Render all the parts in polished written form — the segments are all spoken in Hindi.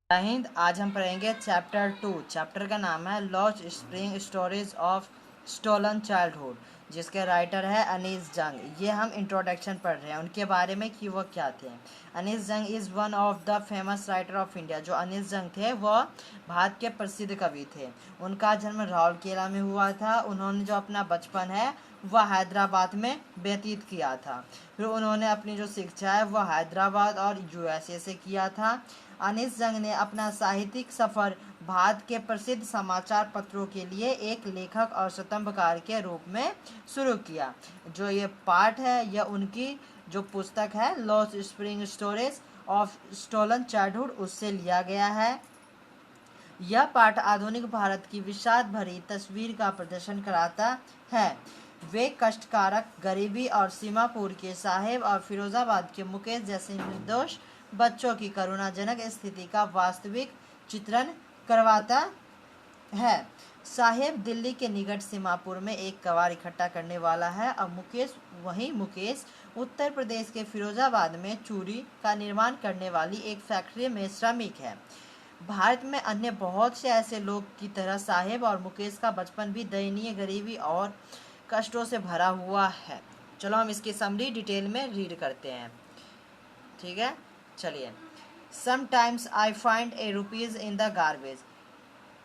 जय हिंद। आज हम पढ़ेंगे चैप्टर 2। चैप्टर का नाम है lost spring stories of stolen childhood, जिसके राइटर है अनीस जंग। ये हम इंट्रोडक्शन पढ़ रहे हैं उनके बारे में कि वो क्या थे। अनीस जंग is one of the famous writer of India. जो अनीस जंग थे वह भारत के प्रसिद्ध कवि थे। उनका जन्म राउरकेला में हुआ था। उन्होंने जो अपना बचपन है वह हैदराबाद में व्यतीत किया था। फिर उन्होंने अपनी जो शिक्षा है वह हैदराबाद और यूएसए से किया था। अनीस जंग ने अपना साहित्यिक सफ़र भारत के प्रसिद्ध समाचार पत्रों के लिए एक लेखक और स्तंभकार के रूप में शुरू किया। जो ये पार्ट है यह उनकी जो पुस्तक है lost spring stories of stolen childhood उससे लिया गया है। यह पाठ आधुनिक भारत की विषाद भरी तस्वीर का प्रदर्शन कराता है। वे कष्टकारक गरीबी और सीमापुर के साहेब और फिरोजाबाद के मुकेश जैसे निर्दोष बच्चों की करुणाजनक स्थिति का वास्तविक चित्रण करवाता है। साहेब दिल्ली के निकट सीमापुर में एक कबाड़ इकट्ठा करने वाला है और मुकेश उत्तर प्रदेश के फिरोजाबाद में चूड़ी का निर्माण करने वाली एक फैक्ट्री में श्रमिक है। भारत में अन्य बहुत से ऐसे लोग की तरह साहेब और मुकेश का बचपन भी दयनीय गरीबी और कष्टों से भरा हुआ है। चलो हम इसकी समरी डिटेल में रीड करते हैं, ठीक है। चलिए। Sometimes I find a rupees in the garbage.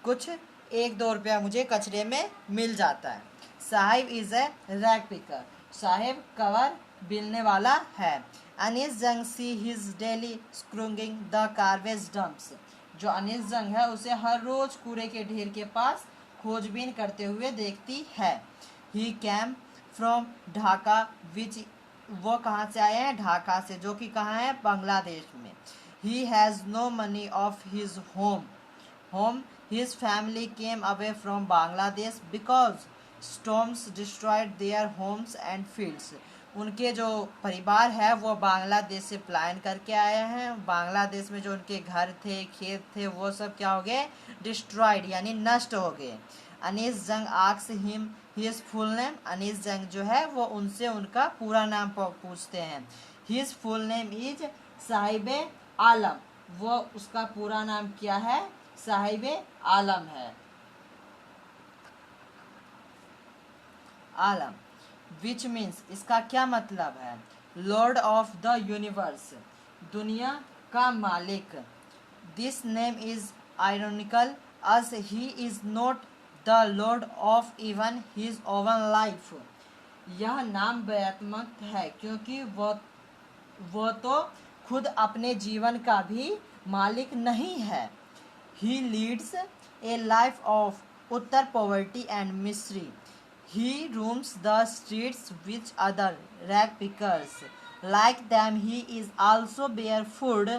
कुछ 1-2 रुपया मुझे कचरे में मिल जाता है। Sahib is a rag picker. Sahib कवर बिलने वाला है। Anees Jung see his daily scrounging the garbage dumps. जो अनीस जंग है उसे हर रोज कूड़े के ढेर के पास खोजबीन करते हुए देखती है। ही कैम फ्रॉम ढाका विच। वो कहाँ से आए हैं? ढाका से, जो कि कहाँ है? बांग्लादेश में। He has no money of his home his family came away from Bangladesh because storms destroyed their homes and fields. उनके जो परिवार है वो बांग्लादेश से पलायन करके आए हैं। बांग्लादेश में जो उनके घर थे, खेत थे, वो सब क्या हो गए? डिस्ट्रॉयड यानी नष्ट हो गए। Anees Jung asks him his full name. Anees Jung जो है वो उनसे उनका पूरा नाम पूछते हैं। His full name is Sahib Alam. वो उसका पूरा नाम क्या है? साहिब आलम है। आलम विच मीन्स, इसका क्या मतलब है? लॉर्ड ऑफ द यूनिवर्स, दुनिया का मालिक। This name is ironical as he is not the lord of even his own life. यह नाम व्यंग्यात्मक है क्योंकि वो तो खुद अपने जीवन का भी मालिक नहीं है। He leads a life of utter poverty and misery. He roams the streets with other rag pickers. Like them, he is also barefoot.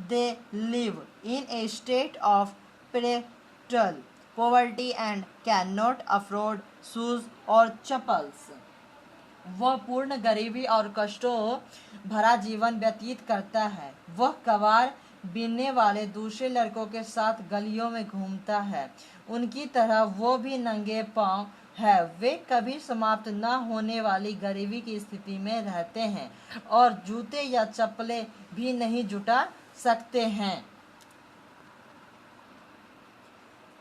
They live in a state of perpetual poverty and cannot afford shoes or chappals. वह पूर्ण गरीबी और कष्टों भरा जीवन व्यतीत करता है। वह कबाड़ बीनने वाले दूसरे लड़कों के साथ गलियों में घूमता है। उनकी तरह वो भी नंगे पांव है। वे कभी समाप्त न होने वाली गरीबी की स्थिति में रहते हैं और जूते या चप्पलें भी नहीं जुटा सकते हैं।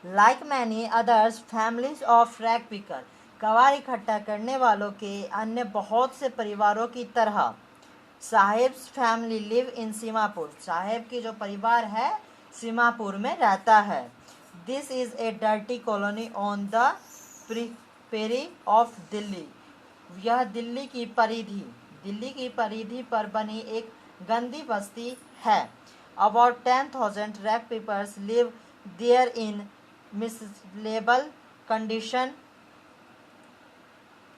Like many others families of rag picker, कबाड़ इकट्ठा करने वालों के अन्य बहुत से परिवारों की तरह साहेब्स फैमिली लिव इन सीमापुर। साहेब की जो परिवार है सीमापुर में रहता है। This is a dirty colony on the peri of Delhi. यह दिल्ली की परिधि पर बनी एक गंदी बस्ती है। About 10,000 rag pickers live there in miserable condition.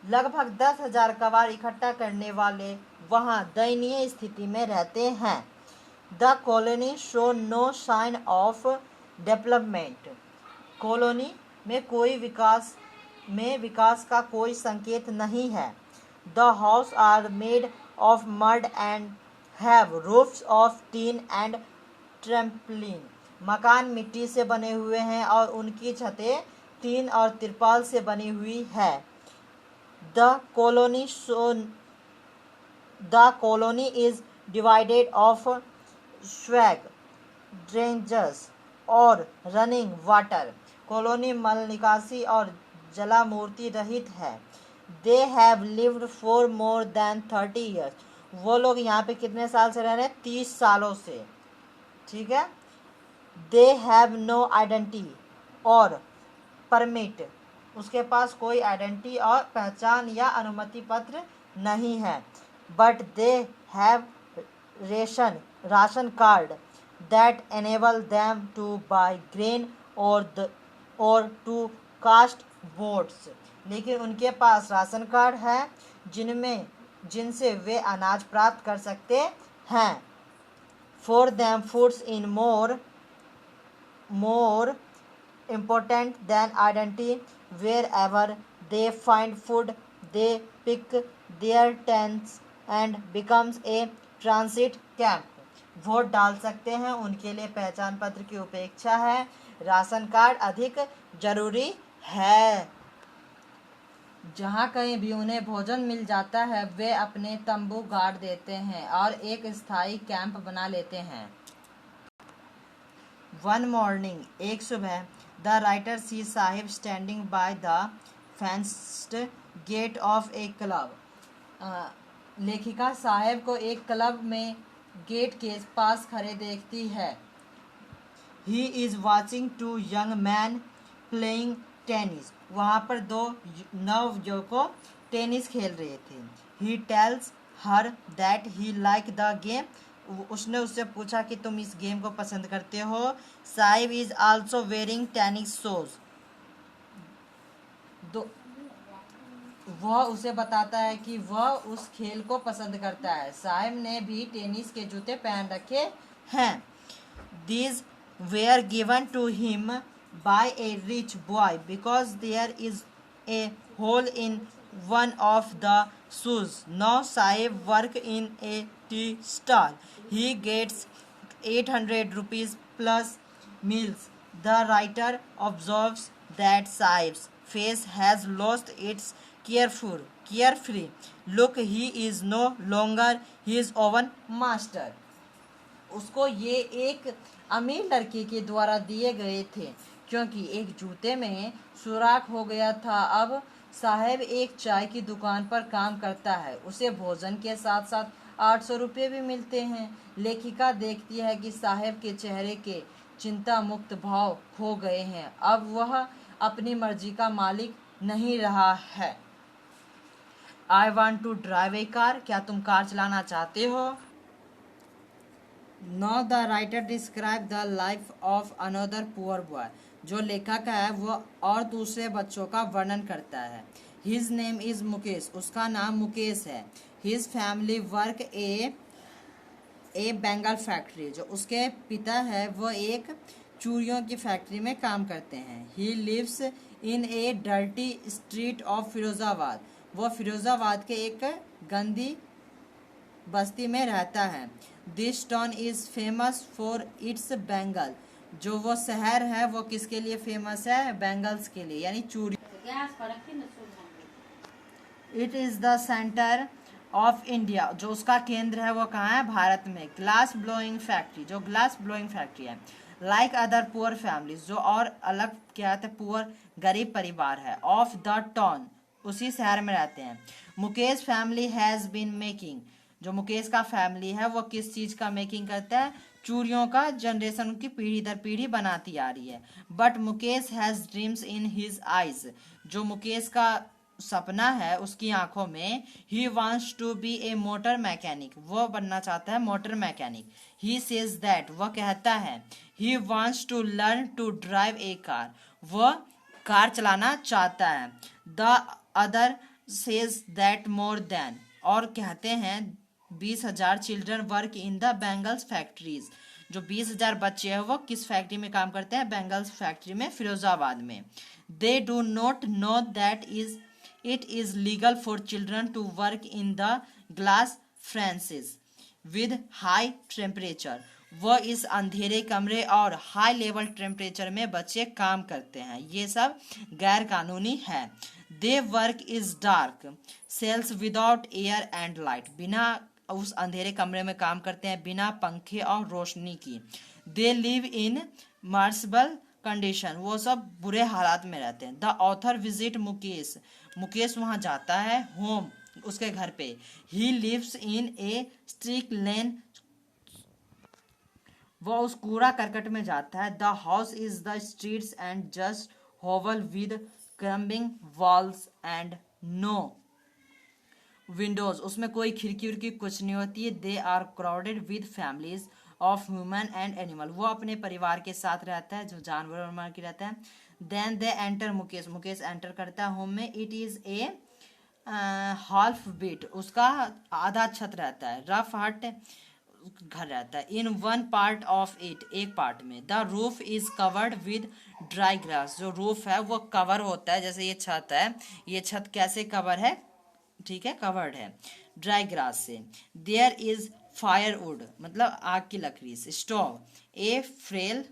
लगभग 10,000 कबाड़ इकट्ठा करने वाले वहां दयनीय स्थिति में रहते हैं। The colony show no sign of development. Colony में विकास का कोई संकेत नहीं है। The house are made of mud and have roofs of tin and trampoline. मकान मिट्टी से बने हुए हैं और उनकी छतें टीन और तिरपाल से बनी हुई है। The colony is divided of swag. ड्रेंजर्स और रनिंग वाटर। कॉलोनी मल निकासी और जलामूर्ति रहित है। They have lived for more than 30 years. वो लोग यहाँ पे कितने साल से रह रहे हैं? 30 सालों से। ठीक है। दे हैव नो आइडेंटिटी और परमिट। उसके पास कोई आइडेंटिटी और पहचान या अनुमति पत्र नहीं है। But they have ration card that enable them to buy grain और टू कास्ट वोट्स। लेकिन उनके पास राशन कार्ड है जिनसे वे अनाज प्राप्त कर सकते हैं। For them foods in more important than identity. Wherever they find food, they pick their tents and becomes a transit camp. Vote डाल सकते हैं, उनके लिए पहचान पत्र की उपेक्षा है। राशन कार्ड अधिक जरूरी है। जहाँ कहीं भी उन्हें भोजन मिल जाता है वे अपने तंबू गाड़ देते हैं और एक स्थायी कैंप बना लेते हैं। वन मॉर्निंग, एक सुबह, the writer see Sahib standing by the fenced gate of a club. लेखिका साहेब को एक क्लब में गेट के पास खड़े देखती है। He is watching two young man playing tennis. वहाँ पर दो नवयुवकों टेनिस खेल रहे थे। He tells her that he like the game. उसने उससे पूछा कि तुम इस गेम को पसंद करते हो। Sahib is also wearing tennis shoes. वह उसे बताता है कि वह उस खेल को पसंद करता है। साहिब ने भी टेनिस के जूते पहन रखे हैं। These were given to him by a rich boy because there is a hole in one of the shoes. Now Sahib work in a tea stall. He gets 800 rupees plus meals. The writer observes that Sahib's face has lost its carefree look. He is no longer his own master. उसको ये एक अमीर लड़के के द्वारा दिए गए थे क्योंकि एक जूते में सुराख हो गया था। अब साहब एक चाय की दुकान पर काम करता है। उसे भोजन के साथ साथ 800 रुपये भी मिलते हैं। लेखिका देखती है कि साहब के चेहरे के चिंता मुक्त भाव खो गए हैं। अब वह अपनी मर्जी का मालिक नहीं रहा है। I want to drive a car. क्या तुम कार चलाना चाहते हो? Now the writer describe the life of another poor boy. जो लेखक है वो और दूसरे बच्चों का वर्णन करता है। His name is Mukesh. उसका नाम मुकेश है। His family work a bengal factory। जो उसके पिता है वो एक चूड़ियों की फैक्ट्री में काम करते हैं। He lives in a dirty street of Firozabad. वो फिरोजाबाद के एक गंदी बस्ती में रहता है। This town is famous for its Bengal. जो वो शहर है वो किसके लिए फेमस है? बेंगल्स के लिए, यानी चूड़ी। It is the centre of India. जो उसका केंद्र है वो कहाँ है? भारत में। Glass blowing factory. जो ग्लास ब्लोइंग फैक्ट्री है। Like other poor families. जो और अलग क्या है? पुअर गरीब परिवार है। ऑफ द टाउन, उसी शहर में रहते हैं। Mukesh family has been making. जो मुकेश का फैमिली है वो किस चीज़ का मेकिंग करता है? चूड़ियों का जनरेशन की पीढ़ी दर पीढ़ी बनाती आ रही है। But Mukesh has dreams in his eyes. जो मुकेश का सपना है उसकी आंखों में। He wants to be a motor mechanic. वो बनना चाहता है motor mechanic. He says that, वह कहता है। He wants to learn to drive a car. वह कार चलाना चाहता है। The other says that more than, और कहते हैं 20,000 children work in the bangles factories. जो 20,000 बच्चे हैं वो किस फैक्ट्री में काम करते हैं? बेंगल्स फैक्ट्री में, फिरोजाबाद में। They do not know that it is legal for children to work in the glass furnaces with high temperature. वह इस अंधेरे कमरे और हाई लेवल टेम्परेचर में बच्चे काम करते हैं। ये सब गैर कानूनी है। They work is dark cells without air and light. बिना उस अंधेरे कमरे में काम करते हैं, बिना पंखे और रोशनी की। दे लिव इन मार्सबल कंडीशन, वो सब बुरे हालात में रहते हैं। The author visit Mukesh, Mukesh वहाँ जाता है होम, उसके घर पे। He lives in A streak लेन, वह उस कूड़ा करकट में जाता है। The house is the streets and just hovel with crumbing walls and no windows, उसमें कोई खिड़की उड़की कुछ नहीं होती है। They are crowded with families of human and animal, वो अपने परिवार के साथ रहता है जो जानवर वानवर की रहता है। Then they enter Mukesh, Mukesh enter करता है होम में। It is a half built, उसका आधा छत रहता है। रफ हट घर रहता है। In one part of it, एक पार्ट में। The roof is covered with dry grass, जो रूफ है वो कवर होता है, जैसे ये छत है, ये छत कैसे कवर है, ठीक है, कवर्ड है ड्राई ग्रास से। देयर इज फायरवुड, मतलब आग की लकड़ी से। Stove, a frail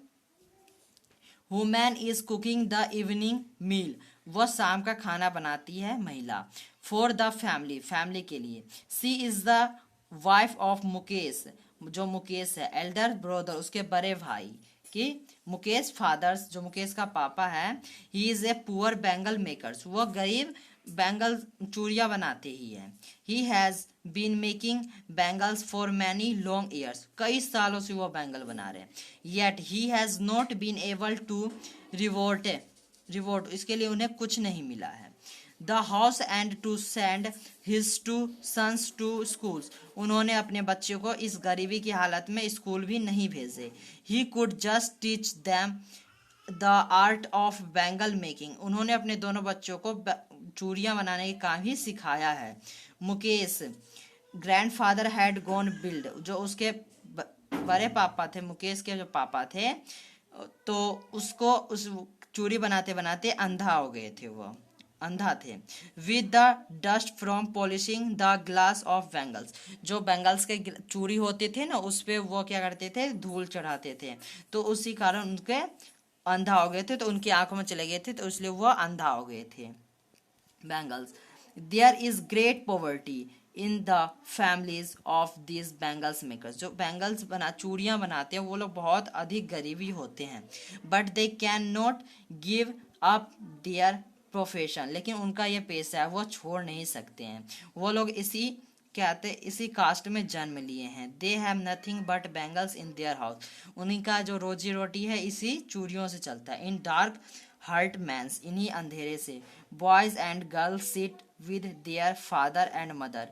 women is cooking the evening meal, वह शाम का खाना बनाती है महिला। फॉर द फैमिली, फैमिली के लिए। She is the wife of Mukesh, जो मुकेश है। एल्डर ब्रदर, उसके बड़े भाई कि मुकेश फादर्स, जो मुकेश का पापा है। He is a poor bangle makers, वह गरीब बैंगल चूड़ियाँ बनाते ही है। He has been making bangles for many long years, कई सालों से वो बैंगल बना रहे हैं। Yet he has not been able to revert, इसके लिए उन्हें कुछ नहीं मिला है। The house and to send his two sons to schools, उन्होंने अपने बच्चों को इस गरीबी की हालत में स्कूल भी नहीं भेजे। He could just teach them the art of bangle making, उन्होंने अपने दोनों बच्चों को चूड़ियाँ बनाने का काम ही सिखाया है। Mukesh grandfather had gone build, जो उसके बड़े पापा थे, मुकेश के जो पापा थे, तो उसको उस चूड़ी बनाते बनाते अंधा हो गए थे, वो अंधा थे। With the dust from polishing the glass of bangles, जो बैंगल्स के चूड़ी होते थे ना, उस पर वो क्या करते थे, धूल चढ़ाते थे, तो उसी कारण उनके अंधा हो गए थे, तो उनकी आंखों में चले गए थे, तो इसलिए वो अंधा हो गए थे। Bangles, there is great poverty in the families of this bangles makers, जो बैंगल्स चूड़ियाँ बनाते हैं वो लोग बहुत अधिक गरीबी होते हैं। But they can not give up their profession, लेकिन उनका ये पेशा है वो छोड़ नहीं सकते हैं। वो लोग इसी कहते इसी कास्ट में जन्म लिए हैं। They have nothing but bangles in their house, उन्हीं का जो रोजी रोटी है इसी चूड़ियों से चलता है। इन डार्क हर्ट मैंस, इन्हीं अंधेरे से। Boys and girls sit with their father and mother,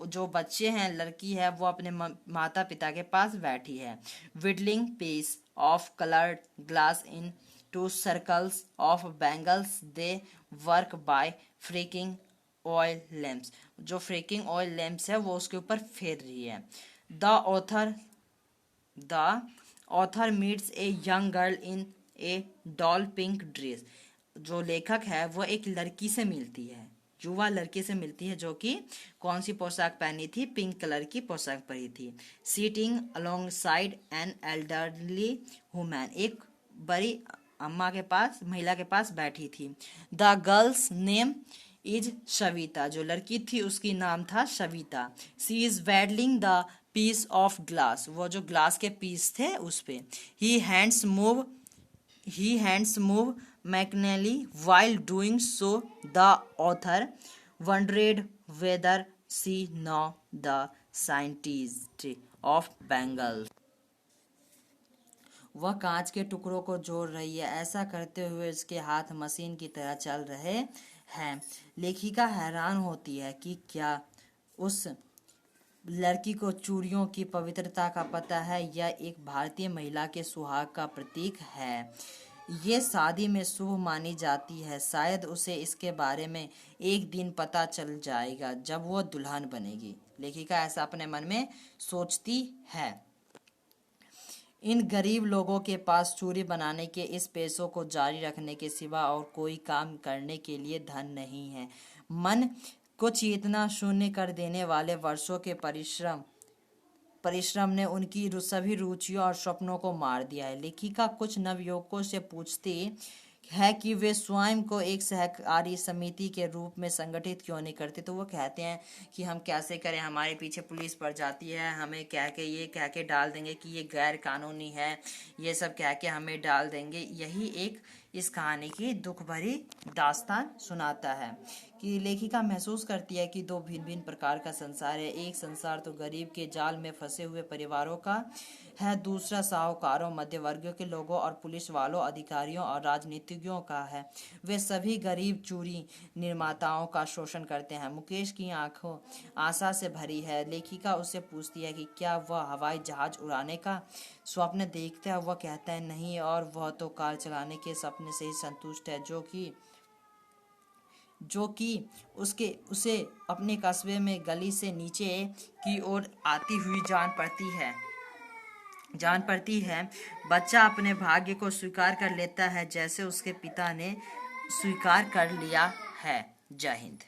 जो बच्चे हैं, लड़की है, वो अपने माता पिता के पास बैठी है। Wielding piece of coloured glass into circles of bangles, they work by freaking oil lamps, जो फ्रीकिंग ऑयल लैम्प्स है वो उसके ऊपर फेर रही है। The author meets a young girl in a doll pink dress, जो लेखक है वो एक लड़की से मिलती है, युवा लड़की से मिलती है, जो कि कौन सी पोशाक पहनी थी, पिंक कलर की पोशाक पहनी थी। Sitting alongside an elderly woman, एक बड़ी अम्मा के पास, महिला के पास बैठी थी। The girls name is Savita, जो लड़की थी उसकी नाम था Savita. She is welding the piece of glass, वो जो ग्लास के पीस थे उस पे। He hands move mechanically while doing so, the author wondered whether she knew the scientist of Bengal. वह कांच के टुकड़ों को जोड़ रही है, ऐसा करते हुए उसके हाथ मशीन की तरह चल रहे हैं। लेखिका हैरान होती है कि क्या उस लड़की को चूड़ियों की पवित्रता का पता है या एक भारतीय महिला के सुहाग का प्रतीक है। ये शादी में शुभ मानी जाती है, शायद उसे इसके बारे में एक दिन पता चल जाएगा जब वो दुल्हन बनेगी। लेखिका ऐसा अपने मन में सोचती है। इन गरीब लोगों के पास चूड़ी बनाने के इस पेशे को जारी रखने के सिवा और कोई काम करने के लिए धन नहीं है। मन को चेतना शून्य कर देने वाले वर्षों के परिश्रम ने उनकी सभी रुचियों और सपनों को मार दिया है। लेखिका कुछ नवयुवकों से पूछती है कि वे स्वयं को एक सहकारी समिति के रूप में संगठित क्यों नहीं करते। तो वो कहते हैं कि हम कैसे करें, हमारे पीछे पुलिस पड़ जाती है, हमें कह के डाल देंगे कि ये गैर कानूनी है, ये सब कह के हमें डाल देंगे। यही एक इस कहानी की दुख भरी दास्तान सुनाता है कि लेखिका महसूस करती है कि दो भिन्न भिन्न प्रकार का संसार है। एक संसार तो गरीब के जाल में फंसे हुए परिवारों का है, दूसरा साहूकारों, मध्यवर्गीय के लोगों और पुलिस वालों, अधिकारियों और राजनीतिज्ञों का है। वे सभी गरीब चूरी निर्माताओं का शोषण करते हैं। मुकेश की आंखों आशा से भरी है। लेखिका उससे पूछती है कि क्या वह हवाई जहाज उड़ाने का स्वप्न देखता है। वह कहता है नहीं, और वह तो कार चलाने के सपने से ही संतुष्ट है जो कि उसे अपने कस्बे में गली से नीचे की ओर आती हुई जान पड़ती है। बच्चा अपने भाग्य को स्वीकार कर लेता है जैसे उसके पिता ने स्वीकार कर लिया है। जय हिंद।